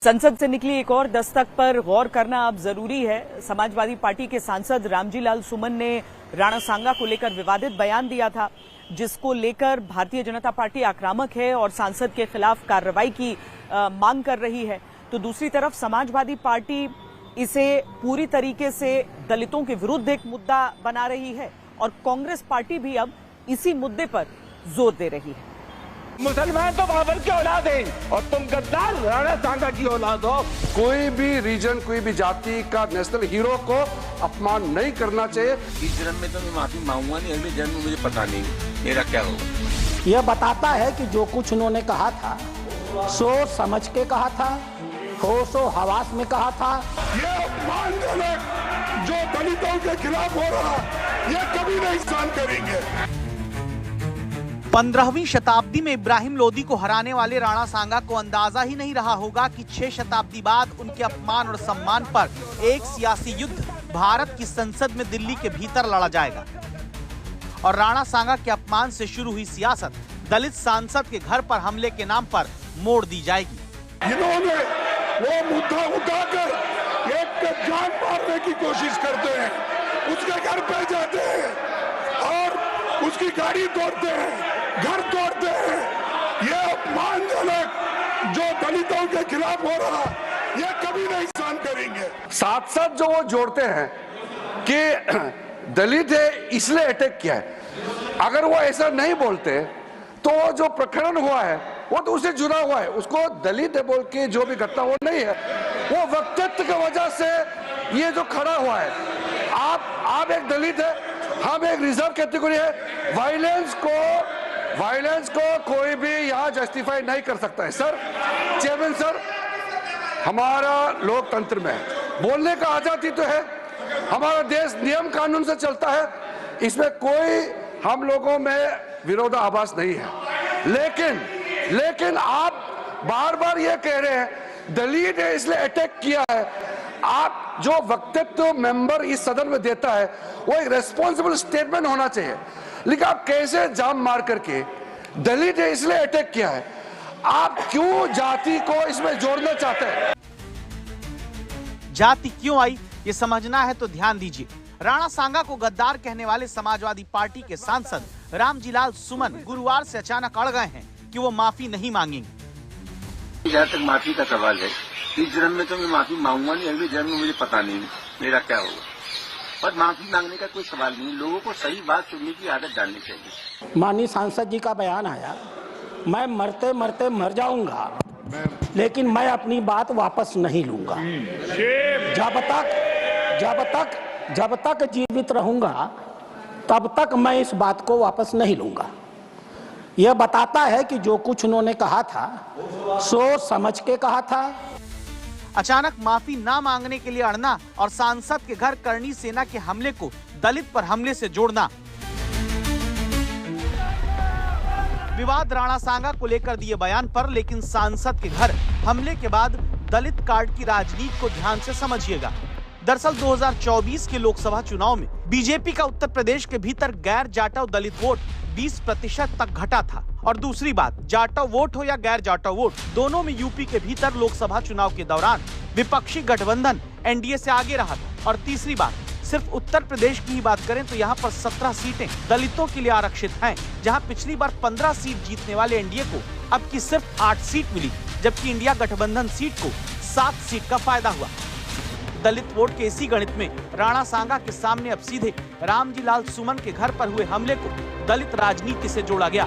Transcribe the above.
संसद से निकली एक और दस्तक पर गौर करना अब जरूरी है। समाजवादी पार्टी के सांसद रामजी लाल सुमन ने राणा सांगा को लेकर विवादित बयान दिया था, जिसको लेकर भारतीय जनता पार्टी आक्रामक है और सांसद के खिलाफ कार्रवाई की मांग कर रही है। तो दूसरी तरफ समाजवादी पार्टी इसे पूरी तरीके से दलितों के विरुद्ध एक मुद्दा बना रही है और कांग्रेस पार्टी भी अब इसी मुद्दे पर जोर दे रही है। मुसलमान तो बाबर की औलाद है और तुम गद्दार राणा सांगा की औलाद हो। कोई भी रीजन, कोई भी जाति का नेशनल हीरो को अपमान नहीं करना चाहिए। इस जन्म में तो मैं माफी मांगूंगा नहीं, अगले जन्म में मुझे पता नहीं मेरा क्या होगा। यह बताता है कि जो कुछ उन्होंने कहा था सोच समझ के कहा था, होशो हवास में कहा था। ये अपमानजनक जो दलितों के खिलाफ हो रहा, ये कभी नहीं सहन करेंगे। 15वीं शताब्दी में इब्राहिम लोदी को हराने वाले राणा सांगा को अंदाजा ही नहीं रहा होगा कि 6 शताब्दी बाद उनके अपमान और सम्मान पर एक सियासी युद्ध भारत की संसद में दिल्ली के भीतर लड़ा जाएगा और राणा सांगा के अपमान से शुरू हुई सियासत दलित सांसद के घर पर हमले के नाम पर मोड़ दी जाएगी। इन्होंने वो मुद्दा उठाकर एक पे जान मारने की कोशिश करते हैं, उसके घर पे जाते हैं और उसकी गाड़ी तोड़ते हैं, घर तोड़ते हैं। ये अपमानजनक जो दलितों के खिलाफ हो रहा, ये कभी नहीं सहन करेंगे। साथ साथ जो वो जोड़ते हैं कि दलित है इसलिए अटैक किया है, अगर वो ऐसा नहीं बोलते तो जो प्रकरण हुआ है वो तो उससे जुड़ा हुआ है, उसको दलित है बोल के जो भी घटना वो नहीं है, वो वक्तव्य की वजह से ये जो खड़ा हुआ है। आप एक दलित है, हम एक रिजर्व कैटेगरी है। वायलेंस को कोई भी यहाँ जस्टिफाई नहीं कर सकता है। सर चेयरमैन सर, हमारा लोकतंत्र में बोलने का आजादी तो है, हमारा देश नियम कानून से चलता है, इसमें कोई हम लोगों में विरोधाभास नहीं है। लेकिन आप बार बार ये कह रहे हैं दलित है इसलिए अटैक किया है। आप जो वक्तव्य मेंबर इस सदन में देता है वो एक रेस्पॉन्सिबल स्टेटमेंट होना चाहिए, लेकिन आप कैसे जाम मार करके दलित है इसलिए अटैक किया है, आप क्यों जाति को इसमें जोड़ना चाहते हैं? जाति क्यों आई ये समझना है तो ध्यान दीजिए। राणा सांगा को गद्दार कहने वाले समाजवादी पार्टी के सांसद रामजी लाल सुमन गुरुवार से अचानक अड़ गए हैं कि वो माफी नहीं मांगेंगे। जहाँ तक माफी का सवाल है, इस जन्म में तो मैं माफी मांगूंगा नहीं, अगले जन्म में मुझे पता नहीं मेरा क्या होगा। और माफी मांगने का कोई सवाल नहीं, लोगों को सही बात सुनने की आदत डालनी चाहिए। माननीय सांसद जी का बयान आया, मैं मरते मरते मर जाऊंगा लेकिन मैं अपनी बात वापस नहीं लूंगा। जब तक जीवित रहूंगा तब तक मैं इस बात को वापस नहीं लूंगा। यह बताता है कि जो कुछ उन्होंने कहा था सोच समझ के कहा था। अचानक माफी ना मांगने के लिए अड़ना और सांसद के घर करणी सेना के हमले को दलित पर हमले से जोड़ना। विवाद राणा सांगा को लेकर दिए बयान पर, लेकिन सांसद के घर हमले के बाद दलित कार्ड की राजनीति को ध्यान से समझिएगा। दरअसल 2024 के लोकसभा चुनाव में बीजेपी का उत्तर प्रदेश के भीतर गैर जाटव दलित वोट 20% तक घटा था। और दूसरी बात, जाटव वोट हो या गैर जाटव वोट, दोनों में यूपी के भीतर लोकसभा चुनाव के दौरान विपक्षी गठबंधन एनडीए से आगे रहा था। और तीसरी बात, सिर्फ उत्तर प्रदेश की ही बात करें तो यहाँ पर 17 सीटें दलितों के लिए आरक्षित हैं, जहाँ पिछली बार 15 सीट जीतने वाले एनडीए को अब की सिर्फ 8 सीट मिली, जबकि इंडिया गठबंधन सीट को 7 सीट का फायदा हुआ। दलित वोट के इसी गणित में राणा सांगा के सामने अब सीधे रामजी लाल सुमन के घर पर हुए हमले को दलित राजनीति से जोड़ा गया।